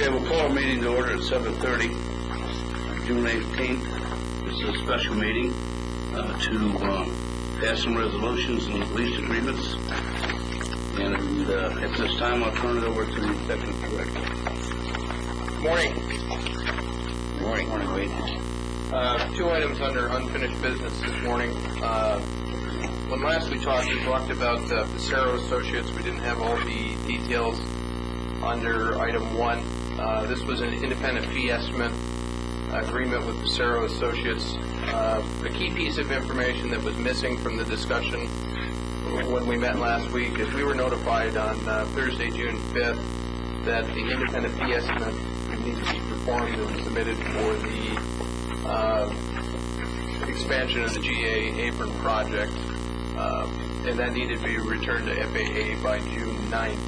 Okay, we'll call our meeting to order at 7:30, June 18th. This is a special meeting to pass some resolutions and lease agreements. And at this time, I'll turn it over to the Executive Director. Morning. Morning. Morning, Wade. Two items under unfinished business this morning. When last we talked about Pissarro Associates. We didn't have all the details under item 1. This was an independent fee estimate agreement with Pissarro Associates. The key piece of information that was missing from the discussion when we met last week is we were notified on Thursday, June 5th, that the independent fee estimate needed to be performed and submitted for the expansion of the GA apron project, and that needed to be returned to FAA by June 9th.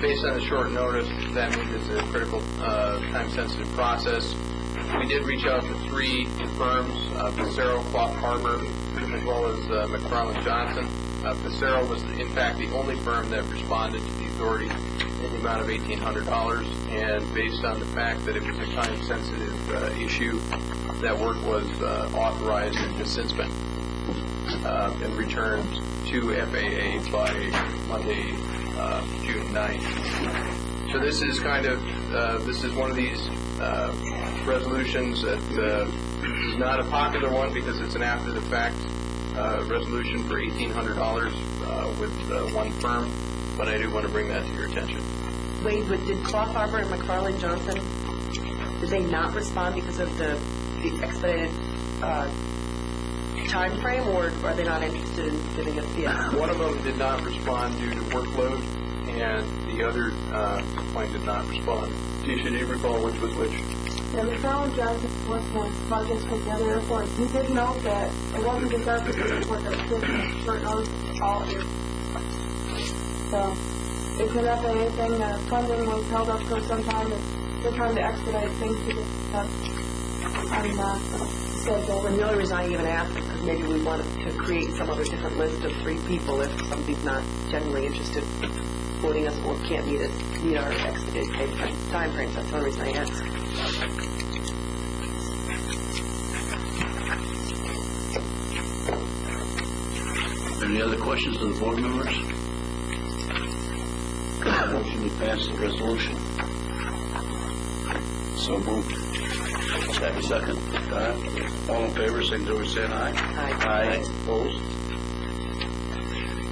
Based on the short notice, that means it's a critical, time-sensitive process. We did reach out to 3 firms, Pissarro, Clough Harbor, as well as McFarland Johnson. Pissarro was, in fact, the only firm that responded to the authority in the amount of $1,800, and based on the fact that it was a time-sensitive issue, that work was authorized and has since been and returned to FAA by Monday, June 9th. So this is kind of this is one of these resolutions that is not a popular one because it's an after-the-fact resolution for $1,800 with one firm, but I do want to bring that to your attention. Wade, did Clough Harbor and McFarland Johnson, did they not respond because of the expedited time frame, or are they not interested in giving a fee? One of them did not respond due to workload, and the other point did not respond. Tisha, do you recall which was which? Yeah, McFarland Johnson was one project with the other airport. He did note that it wasn't just our airport that was given short notice all year. So it's an FAA thing. Funding was held up for some time. They're trying to expedite things to get stuff on schedule. And the only reason I even asked is because maybe we wanted to create some other different list of 3 people if somebody's not generally interested in quoting us or can't meet our expedited time frames. That's the only reason I asked. Any other questions of the board members? Motion to pass the resolution. So moved. Second. All in favor, signify by saying aye. Aye. Opposed?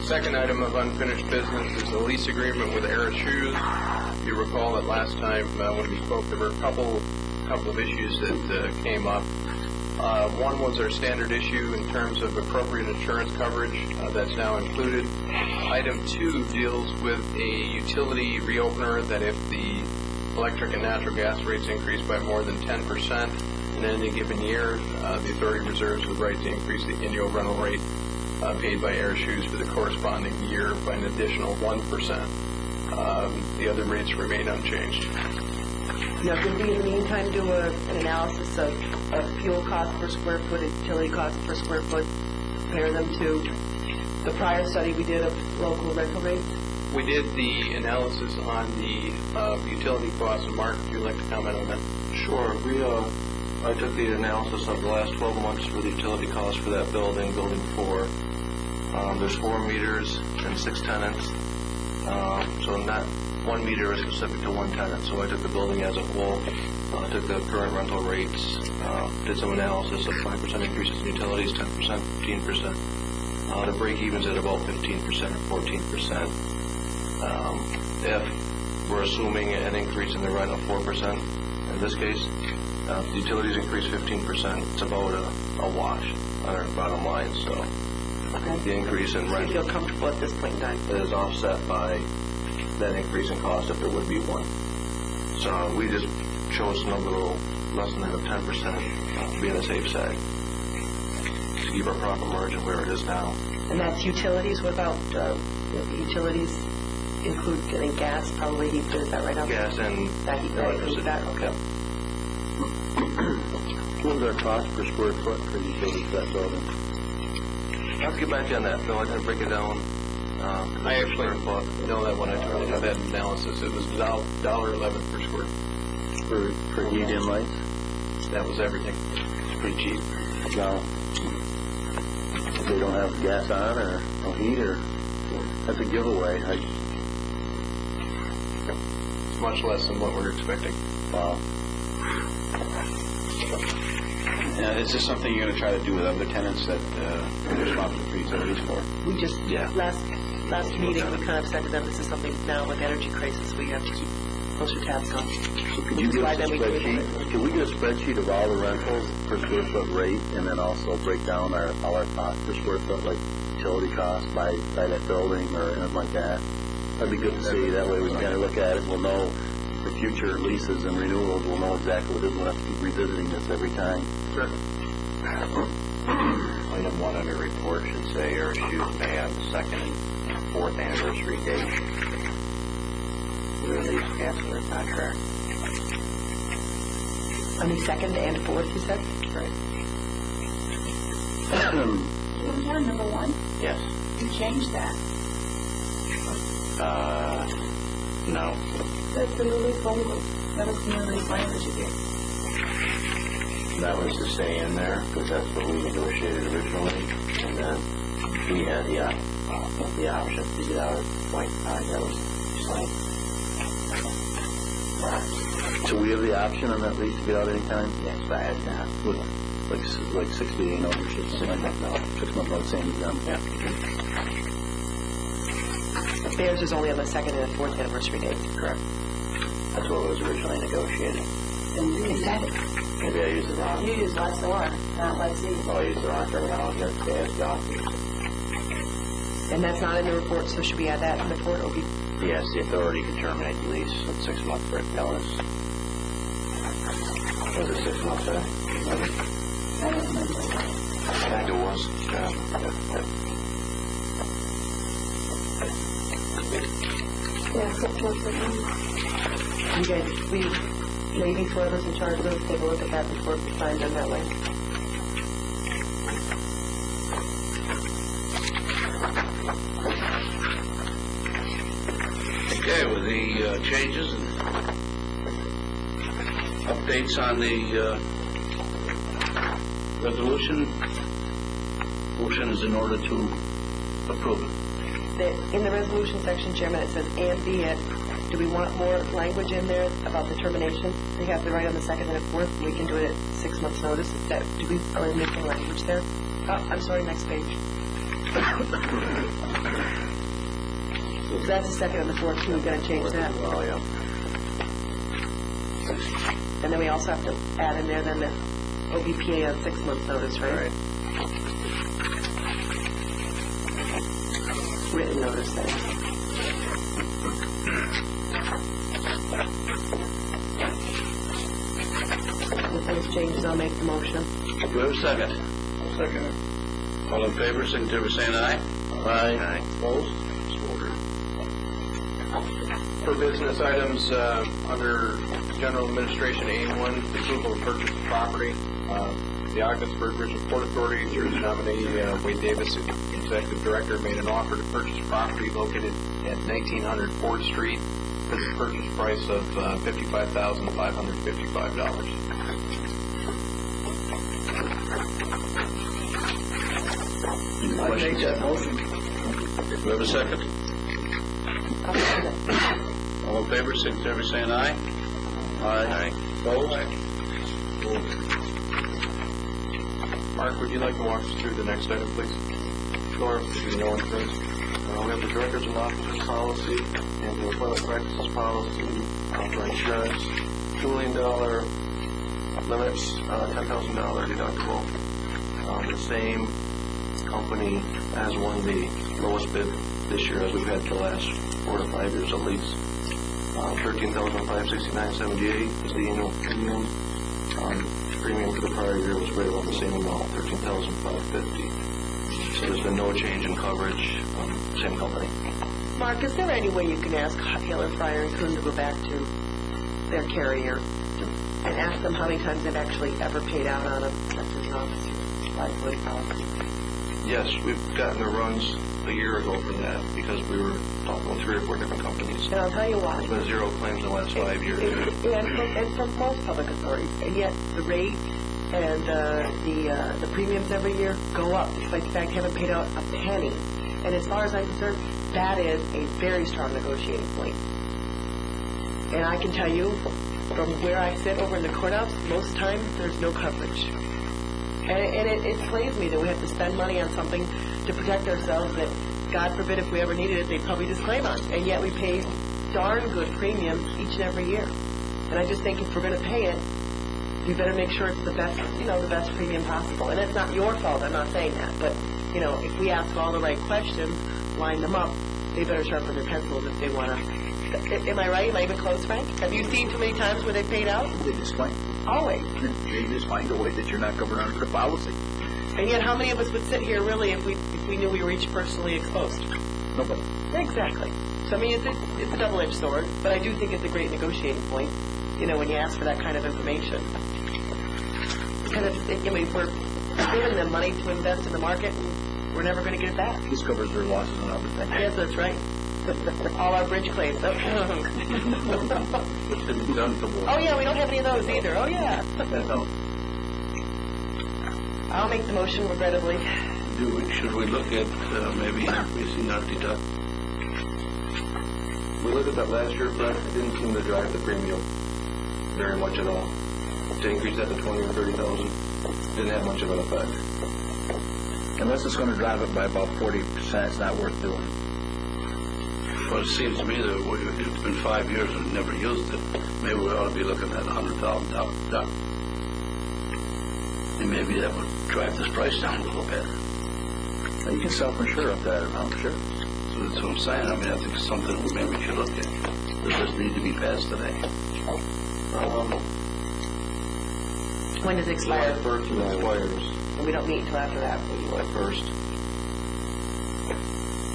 Second item of unfinished business is the lease agreement with Era Shoes. You recall that last time when we spoke, there were a couple of issues that came up. One was our standard issue in terms of appropriate insurance coverage. That's now included. Item 2 deals with a utility reopener that if the electric and natural gas rates increase by more than 10% in any given year, the authority reserves the right to increase the annual rental rate paid by Air Shoes for the corresponding year by an additional 1%. The other rates remain unchanged. Now, did we in the meantime do an analysis of fuel cost per square foot and utility cost per square foot, compare them to the prior study we did of local rental rates? We did the analysis on the utility costs. Mark, would you like to comment on that? Sure. I took the analysis of the last 12 months for the utility costs for that building 4. There's 4 meters and 6 tenants. So not 1 meter is specific to one tenant. So I took the building as a whole, took the current rental rates, did some analysis of 5% increases in utilities, 10%, 15%. The break-even's at about 15% or 14%. If we're assuming an increase in the rent of 4%, in this case, the utilities increase 15%. It's about a wash on our bottom line. So the increase in rent, you feel comfortable at this point in time, is offset by that increase in cost if there would be one. So we just chose a number a little less than that of 10% to be on the safe side to keep our profit margin where it is now. And that's utilities. What about utilities? Include getting gas, probably heat, is that right? Gas and electricity. Okay. What was our cost per square foot for utilities for that building? I'll get back to you on that, Phil. I gotta break it down. I actually know that when I tried to do that analysis, it was $1.11 per square for heat and lights? That was everything. It's pretty cheap. Now, if they don't have gas on or no heat, or that's a giveaway. It's much less than what we're expecting. Wow. Is this something you're going to try to do with other tenants that are responsible for utilities for? We just, last meeting, we kind of said to them, this is something now with energy crisis, we have to keep closer tabs on. So could you give us a spreadsheet? Can we get a spreadsheet of all the rentals per square foot rate, and then also break down all our costs per square foot, like utility costs by that building or anything like that? That'd be good to see. That way we can kind of look at it. We'll know for future leases and renewals. We'll know exactly what it is. We'll have to keep revisiting this every time. Sure. Item 1 on the report should say RSU may have the 2nd and 4th anniversary date. Release cancel their contract. On the 2nd and 4th, you said? Right. Here, number 1, Yes. you changed that. No. That's the new lease language. That was the new lease language you gave. That was to stay in there because that's what we negotiated originally, and then we had the option to get out at the point in time that was signed. So we have the option on that lease to get out anytime? Yes, I had that. With like 6 to 8 ownership, something like that. 6 months out, same as them. Yeah. Theirs is only on the 2nd and the 4th anniversary date. Correct. That's what was originally negotiated. Is that it? Maybe I used the wrong. You use lessor, not lessee. Well, I used the wrong terminology. That's John. And that's not in the report, so should we add that in the report? Or He has the authority to terminate the lease with 6 months written notice. Was it 6 months? I don't remember. I think it was. Yeah, 6 months ago. you guys, we, ladies, whoever's in charge of those, take a look at that before we sign them that way. Okay, with the changes and updates on the resolution, motion is in order to approve it. In the resolution section, Chairman, it says, and be it. Do we want more language in there about the termination? We have the right on the 2nd and the 4th. We can do it at 6 months' notice. Are we missing language there? Oh, I'm sorry, next page. So that's the 2nd and the 4th, so we've got to change that. Oh, yeah. And then we also have to add in there then the OBPA on 6 months' notice, right? Right. Written notice then. With those changes, I'll make the motion. Do we have a second? Second. All in favor, signify by saying aye. Aye. Opposed? For business items, under General Administration A1, the approval of purchase of property, the Ogdensburg Regional Port Authority, through the nominee Wade Davis, Executive Director, made an offer to purchase property located at 1900 Ford Street for the purchase price of $55,555. I make that motion. Do we have a second? I'll second it. All in favor, signify by saying aye. Aye. Opposed? Mark, would you like to walk us through the next item, please? Sure. If you know what it is. We have the directors and officers policy and the employment practices policy for insurance, $2 million limits, $10,000 deductible. The same company has won the lowest bid this year as we've had the last 4 to 5 years at least. $13,569.78 is the annual premium. Premium for the prior year was right around the same amount, $13,550. So there's been no change in coverage. Same company. Mark, is there any way you can ask Taylor, Fryer, and Kuhn to go back to their carrier and ask them how many times they've actually ever paid out on a captain's officer liability policy? Yes, we've gotten the runs a year ago for that because we were talking with 3 or 4 different companies. And I'll tell you why. There's been 0 claims in the last 5 years. And from most public authorities, and yet the rate and the premiums every year go up, despite the fact you haven't paid out a penny. And as far as I'm concerned, that is a very strong negotiating point. And I can tell you, from where I sit over in the courthouse, most times there's no coverage. And it slays me that we have to spend money on something to protect ourselves that, God forbid, if we ever needed it, they'd probably just claim on. And yet we pay darn good premiums each and every year. And I just think if we're going to pay it, you better make sure it's the best, the best premium possible. And it's not your fault, I'm not saying that. But, if we ask all the right questions, line them up, they better sharpen their pencils if they want to. Am I right? Am I even close, Frank? Have you seen too many times where they paid out? They just find, Always. they just find a way that you're not covered under the policy. And yet, how many of us would sit here really if we knew we were each personally exposed? Nobody. Exactly. So I mean, it's a double-edged sword, but I do think it's a great negotiating point. When you ask for that kind of information, we're giving them money to invest in the market, and we're never going to get it back. This covers their losses and everything. Yes, that's right. All our bridge claims. It's been done for more. Oh yeah, we don't have any of those either. Oh yeah. No. I'll make the motion, regrettably. Should we look at maybe increasing our deduct? We looked at that last year, but it didn't seem to drive the premium very much at all. To increase that to 20 or 30,000 didn't have much of an effect. Unless it's going to drive it by about 40%, it's not worth doing. Well, it seems to me that it's been 5 years and we've never used it. Maybe we ought to be looking at $100,000 deduct. And maybe that would drive this price down a little bit. Now, you can self-insure up to that amount, sure. So that's what I'm saying. I mean, I think it's something we maybe should look at. Does this need to be passed today? When does it July expire? 1st it expires. And we don't meet until after that. July 1st.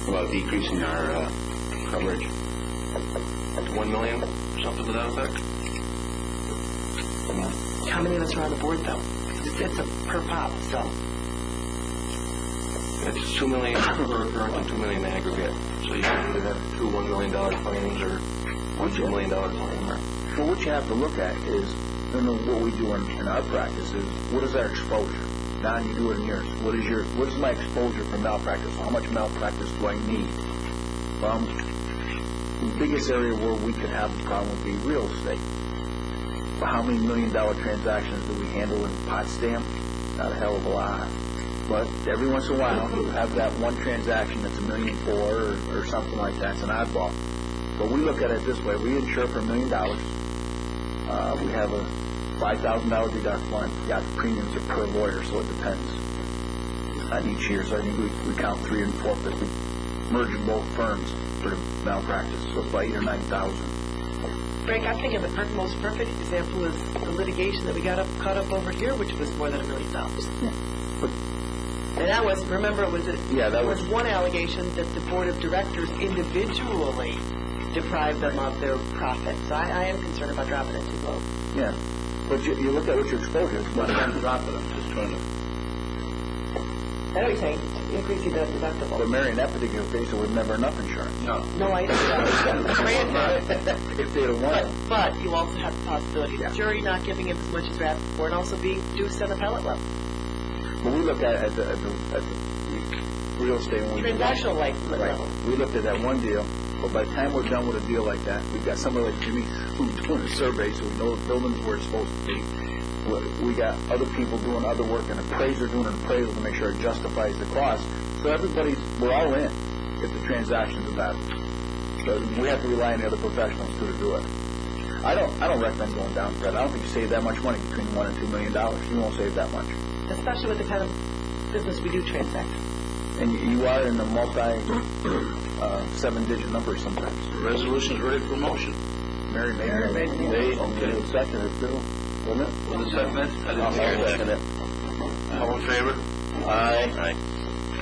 About decreasing our coverage. 1 million, something to that effect. How many of us are on the board, though? It's a per pop, so. It's $2 million per occurrence and $2 million in aggregate. So you can either have 2 $1 million claims or one $2 million claim. Well, what you have to look at is, what we do in our practice is, what is our exposure? Don, you do it in yours. What is my exposure for malpractice? How much malpractice do I need? The biggest area where we could have a problem would be real estate. But how many $1 million transactions do we handle in Potsdam? Not a hell of a lot. But every once in a while, you have that one transaction that's $1.4 million or something like that. It's an oddball. But we look at it this way. We insure for $1 million. We have a $5,000 deductible, and the premiums are per lawyer, so it depends on each year. So I think we count 3 and 4 because we merge both firms for the malpractice. So it's about 8,000 or 9,000. Frank, I think the most perfect example is the litigation that we got caught up over here, which was more than $1 million. Yeah. But And that was, remember, it was that was one allegation that the board of directors individually deprived them of their profit. So I am concerned about dropping it too low. yeah. But you look at what your exposure is. Well, I'm dropping it. I'm just trying to. I know what you're saying, increasing the deductible. But Mary, in that particular case, there was never enough insurance. No. No, I understand. Granted. If they'd have won. But you also have the possibility of the jury not giving him as much as asked for, and also being deuced at appellate level. But we looked at the real estate when we Transactional level. We looked at that one deal, but by the time we're done with a deal like that, we've got somebody like Jimmy who's doing a survey, so we know the building's where it's supposed to be. We got other people doing other work, an appraiser doing an appraisal to make sure it justifies the cost. So we're all in if the transaction's about it. So we have to rely on the other professionals too to do it. I don't recommend going down to that. I don't think you save that much money between $1 and $2 million. You won't save that much. Especially with the kind of business we do transact. And you are in the multi 7-digit numbers sometimes. The resolution's ready for motion. Mary. Okay. Second it too, wasn't it? Was it seconded? I didn't hear I'll second it. it. All in favor? Aye.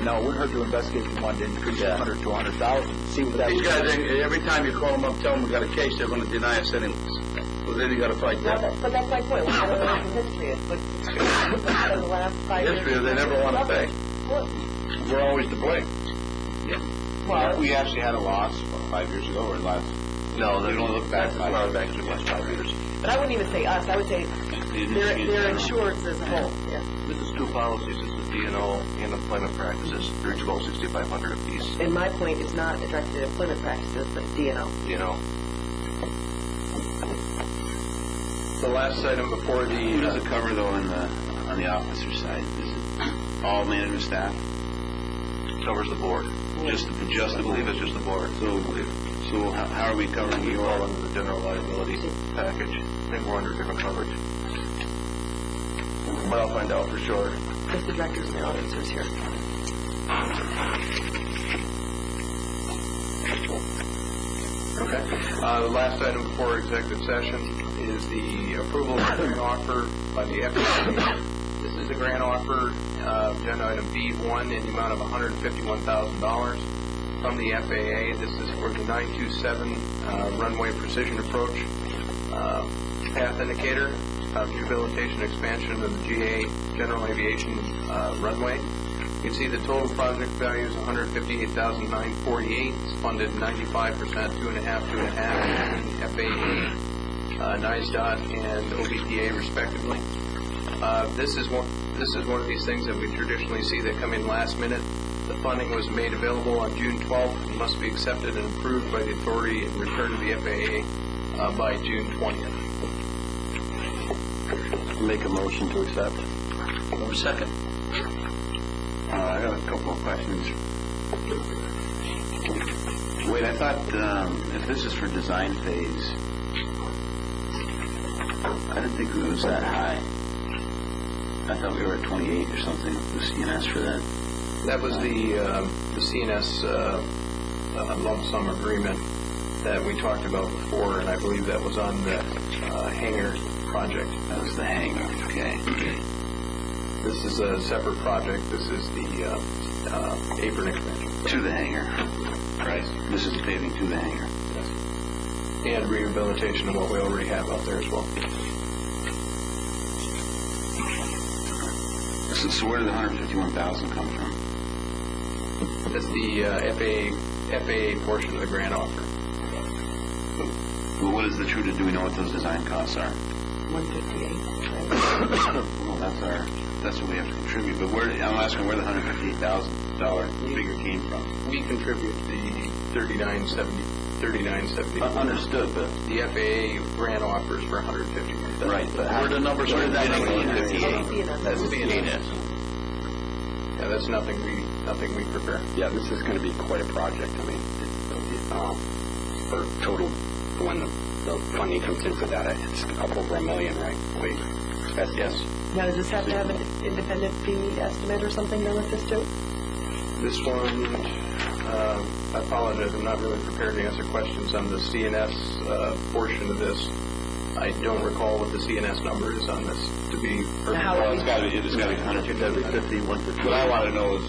Now, it wouldn't hurt to investigate if you wanted to increase it 100 to 100,000. See what that These would guys, do. every time you call them up, tell them we got a case, they're going to deny us anyways. So then you got to fight that. But that's my point. I don't know what the history is, but in the last 5 years... History is they never want to pay. Well, We're always to blame. Well, We actually had a loss, 5 years ago, or last? No, We don't look back 5 years. back to the last 5 years. but I wouldn't even say us, I would say they're insured as a whole, yeah. This is two policies, this is D&O and employment practices. They're each about $6,500 apiece, And my point is not directed at employment practices, but D&O. you know. The last item before Who does the, it cover, though, on the officer side? Is it all management staff? Covers the board. Just I believe it's just the board. So how are we covering We your? fall under the general liability package. I think we're under different coverage. But I'll find out for sure. Just the directors and the officers here. okay. The last item before executive session is the approval of the grant offer by the FAA. This is a grant offer, agenda item B1 in the amount of $151,000 from the FAA. This is for the 927 runway precision approach path indicator, rehabilitation expansion of the GA general aviation runway. You can see the total project value is $158,948. It's funded 95%, 2.5, between FAA, NISDOT, and OBPA respectively. This is one of these things that we traditionally see that come in last minute. The funding was made available on June 12th and must be accepted and approved by the authority and returned to the FAA by June 20th. Make a motion to accept. Second. I got a couple of questions. Wait, I thought if this is for design phase, I didn't think it was that high. I thought we were at 28 or something with the CNS for that. That was the CNS lump sum agreement that we talked about before, and I believe that was on the hangar project. That was the hangar, okay. This is a separate project. This is the apron expansion. To the hangar. Right. This is paving to the hangar. And rehabilitation of what we already have out there as well. So where did the $151,000 come from? That's the FAA portion of the grant offer. Well, what is the true, do we know what those design costs are? 158. Well, that's what we have to contribute, but I'm asking where the $158,000 figure came from. We contribute the $39.70. Understood, but. The FAA grant offers for $150,000. Right, but Where the numbers where are did that getting come from? CNS. That's CNS. Yeah, that's nothing we prepare. Yeah, this is going to be quite a project. I mean, for total, when the funding comes in for that, it's up over $1 million, right? Yes. Now, does this have to have an independent fee estimate or something then with this too? This one, I apologize, I'm not really prepared to answer questions on the CNS portion of this. I don't recall what the CNS number is on this, to be perfectly How Well, would it's got to be 150. That'd be 50, 150. What I want to know is,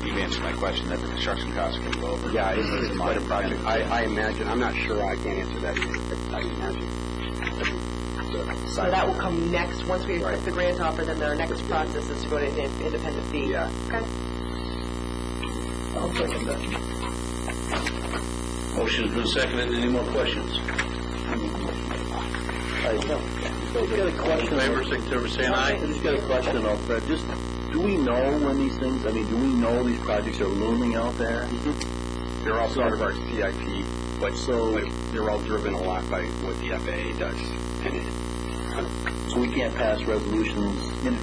you've answered my question, that the construction costs can go over. Yeah, it's quite a project. I imagine, I'm not sure, I can't answer that either, but I imagine. So that will come next, once we accept the grant offer, then our next process is to go to an independent fee. Yeah. Okay. I'll second that. Motion's been seconded. Any more questions? I just got a question. Favor, signify by saying I aye. just got a question though, Fred. Just, do we know when these things, I mean, do we know these projects are looming out there? They're all part of our CIP, but they're all driven a lot by what the FAA does. And So we can't pass resolutions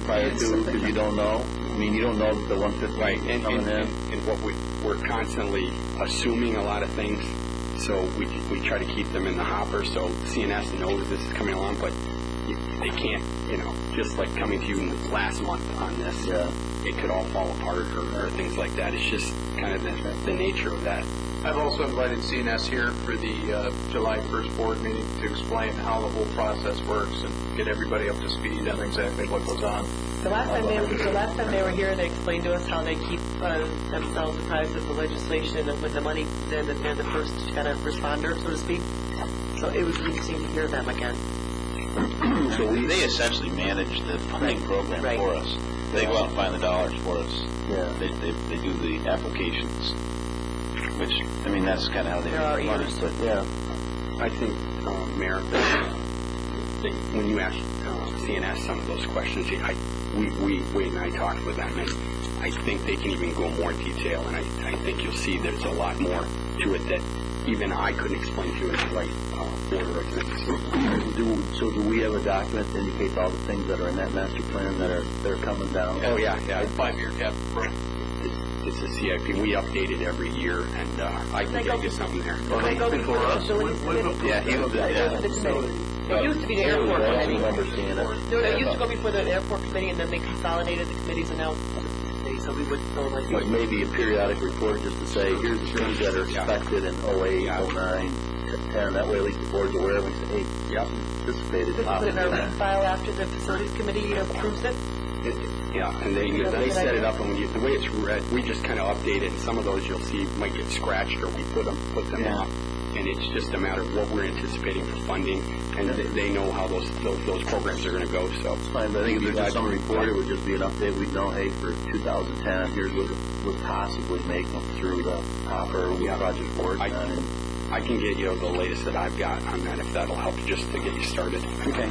prior to, because you don't know? I mean, you don't know that the 150 right, is coming in? and what we're constantly assuming a lot of things, so we try to keep them in the hopper, so CNS knows this is coming along, but they can't, just like coming to you last month on this, Yeah. it could all fall apart or things like that. It's just kind of the nature of that. I've also invited CNS here for the July 1st board meeting to explain how the whole process works and get everybody up to speed on exactly what goes on. The last time they were here, they explained to us how they keep themselves apprised of the legislation and when the money, they're the first kind of responder, so to speak. So it was interesting to hear them again. So they essentially manage the funding program for us. They go out and find the dollars for us. Yeah. They do the applications. which, I mean, that's kind of how they There are run it, ears. but Yeah. I think, Mayor, when you ask CNS some of those questions, Wade and I talked with them, and I think they can even go more detail, and I think you'll see there's a lot more to it that even I couldn't explain to you in the right order of things. So do we have a document that indicates all the things that are in that master plan that are coming down? Oh, yeah. 5-year capital program. It's a CIP. We update it every year, and I can get you something there. They go before the facilities committee. yeah, he was, It goes to the committee. It used to be the airport I committee. remember seeing it. No, it used to go before the airport committee, and then they consolidated the committees, and now it's the committee, so we would still like. Like maybe a periodic report just to say, here's the things that are expected in 08, 09, 10. That way at least the board's aware of it and say, hey, anticipated. We put it in our file after the facilities committee approves it. Yeah, and they set it up, and the way it's read, we just kind of update it, and some of those you'll see might get scratched, or we put them off, and it's just a matter of what we're anticipating for funding, and they know how those programs are going to go, so. It's fine, but I think if there's just some report, it would just be an update. We'd know, hey, for 2010, here's what would possibly make them through the hopper with project work. I can get you the latest that I've got on that, if that'll help just to get you started. okay.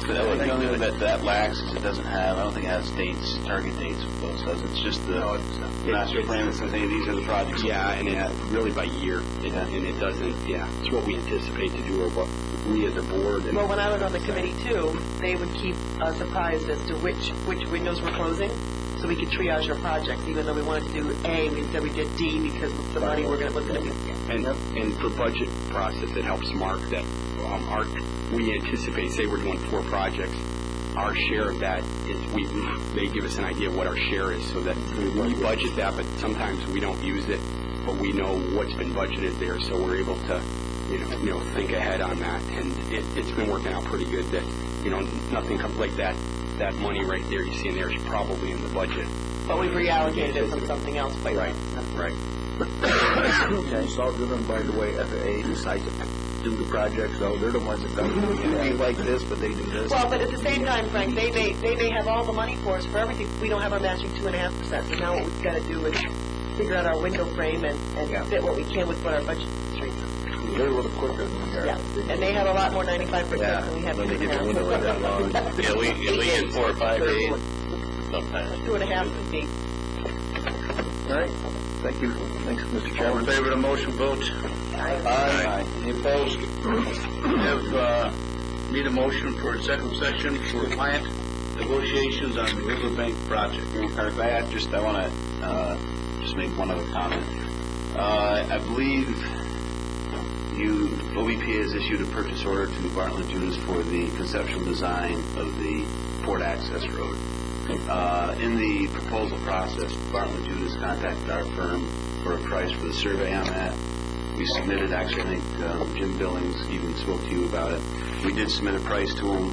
The only thing that lacks is it doesn't have, I don't think it has dates, target dates with those, does it? It's just the master plan that says, hey, these are the projects. Yeah, and it's really by year, and it doesn't, it's what we anticipate to do, or what we as a board. Well, when I was on the committee too, they would keep us apprised as to which windows were closing, so we could triage our projects. Even though we wanted to do A, we said we did D because the money was going to be. And for budget process, it helps Mark that we anticipate, say we're doing 4 projects, our share of that is they give us an idea of what our share is, so that we budget that, but sometimes we don't use it, but we know what's been budgeted there, so we're able to think ahead on that, and it's been working out pretty good. That nothing comes like that money right there you see in there is probably in the budget. But we've reallocated it from something else. Right. It's all driven by the way FAA decides to do the project, so they're the ones that don't be like this, but they do this. Well, but at the same time, Frank, they may have all the money for us for everything. We don't have our matching 2.5%. So now what we've got to do is figure out our window frame and fit what we can with what our budget constraints are. They're a little quicker than here. Yeah, and they have a lot more 95% than we have. When they get the window right that long. Yeah, we get 4 or 5 days sometimes. 2.5 would be. All right, thank you. Thanks, Mr. All in Chairman. favor of the motion, vote. Aye. Any opposed? Need a motion for executive session for client negotiations on the Riverbank project. I want to just make one other comment. I believe OBPA has issued a purchase order to Bartlett Judas for the conceptual design of the Port Access Road. In the proposal process, Bartlett Judas contacted our firm for a price for the survey on that. We submitted, actually, I think Jim Billings even spoke to you about it. We did submit a price to them.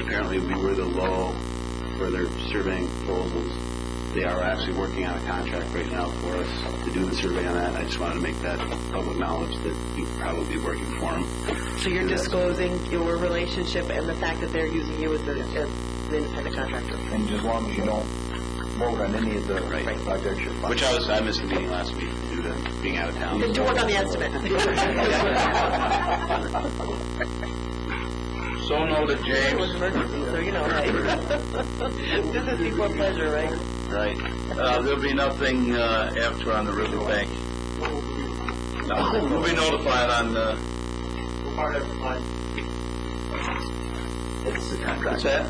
Apparently we were the low for their surveying proposals. They are actually working on a contract right now for us to do the survey on that. I just wanted to make that public knowledge that you'll probably be working for them. So you're disclosing your relationship and the fact that they're using you as the independent contractor. And as long as you don't vote on any of the projects, you're fine. Which I missed the meeting last week due to being out of town. Just to work on the estimate. So noted, It was James. emergency, so right? This is before pleasure, right? Right. There'll be nothing after on the riverbank. No, we'll be notified on the... It's the contract. What's that?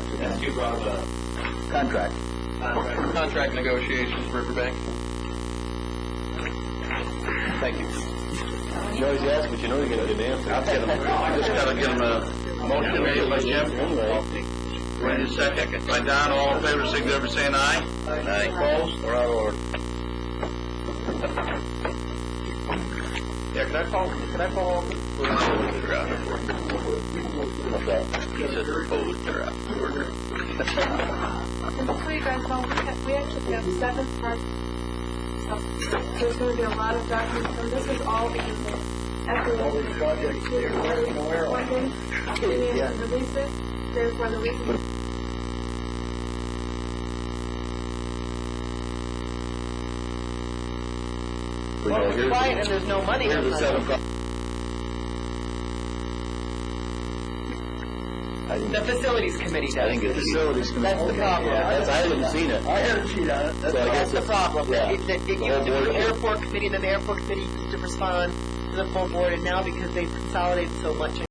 Contract. Contract negotiations, Riverbank. Thank you. You always ask, but you know you're going to get an answer. I just got to give him a motion made by Jim. Ready a second by Don. All in favor, signify by saying aye. Aye. Opposed? We're out of order. Yeah, can I follow? He said proposed, they're out of order. So you guys know, we actually have 7 projects. So there's going to be a lot of documents, and this is all because of FAA funding. Yeah. Release it. There's one of the reasons. we Well, know, if it's here's quiet and there's no money. here's the then- 7 The facilities committee does. I think it's facilities committee. That's the problem. Yeah, I haven't seen it. I haven't seen it. So I That's guess the it's- problem. Yeah. It used to be the airport committee, and then the airport committee used to respond to the full board, and now because they've consolidated so much